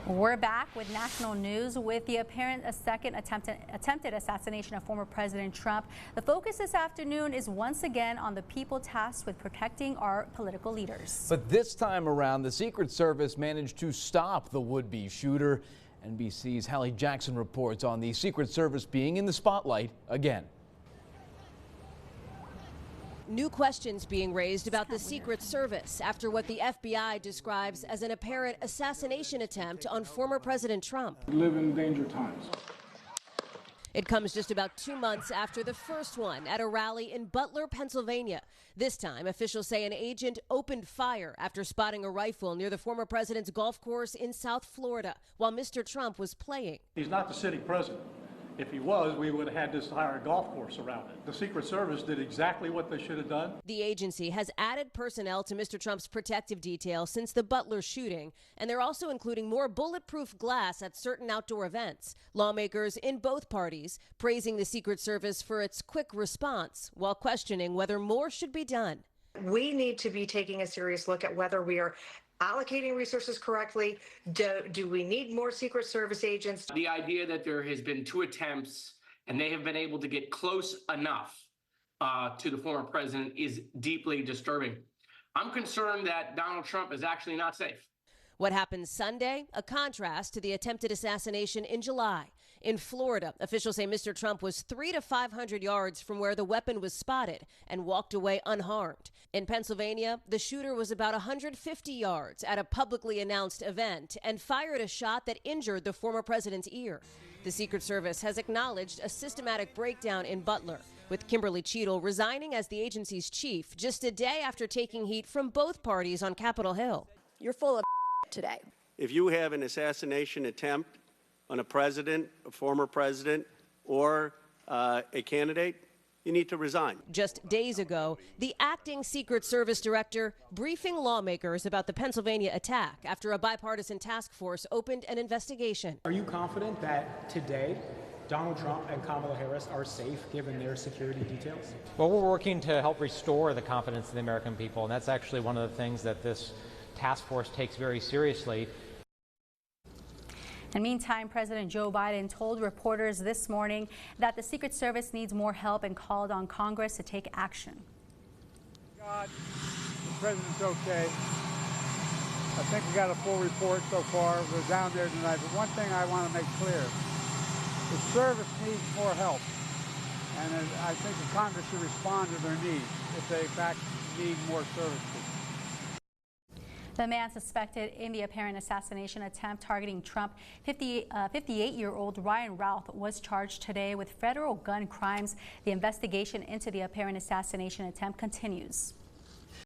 We're back with national news with the apparent second attempted assassination of former President Trump. The focus this afternoon is once again on the people tasked with protecting our political leaders. But this time around, the Secret Service managed to stop the would-be shooter. NBC's Hallie Jackson reports on the Secret Service being in the spotlight again. New questions being raised about the Secret Service after what the FBI describes as an apparent assassination attempt on former President Trump. We live in dangerous times. It comes just about 2 months after the first one at a rally in Butler, Pennsylvania. This time, officials say an agent opened fire after spotting a rifle near the former president's golf course in South Florida while Mr. Trump was playing. He's not the sitting president. If he was, we would have had this entire golf course around it. The Secret Service did exactly what they should have done. The agency has added personnel to Mr. Trump's protective detail since the Butler shooting, and they're also including more bulletproof glass at certain outdoor events. Lawmakers in both parties praising the Secret Service for its quick response while questioning whether more should be done. We need to be taking a serious look at whether we are allocating resources correctly. Do we need more Secret Service agents? The idea that there has been 2 attempts and they have been able to get close enough to the former president is deeply disturbing. I'm concerned that Donald Trump is actually not safe. What happened Sunday, a contrast to the attempted assassination in July. In Florida, officials say Mr. Trump was 300 to 500 yards from where the weapon was spotted and walked away unharmed. In Pennsylvania, the shooter was about 150 yards at a publicly announced event and fired a shot that injured the former president's ear. The Secret Service has acknowledged a systematic breakdown in Butler, with Kimberly Cheadle resigning as the agency's chief just a day after taking heat from both parties on Capitol Hill. You're full of today. If you have an assassination attempt on a president, a former president, or a candidate, you need to resign. Just days ago, the acting Secret Service director briefing lawmakers about the Pennsylvania attack after a bipartisan task force opened an investigation. Are you confident that today Donald Trump and Kamala Harris are safe given their security details? Well, we're working to help restore the confidence of the American people, and that's actually one of the things that this task force takes very seriously. In the meantime, President Joe Biden told reporters this morning that the Secret Service needs more help and called on Congress to take action. God, the president's okay. I think we got a full report so far. We're down there tonight. But one thing I want to make clear, the service needs more help. And I think the Congress should respond to their needs if they in fact need more services. The man suspected in the apparent assassination attempt targeting Trump, 58-year-old Ryan Routh, was charged today with federal gun crimes. The investigation into the apparent assassination attempt continues.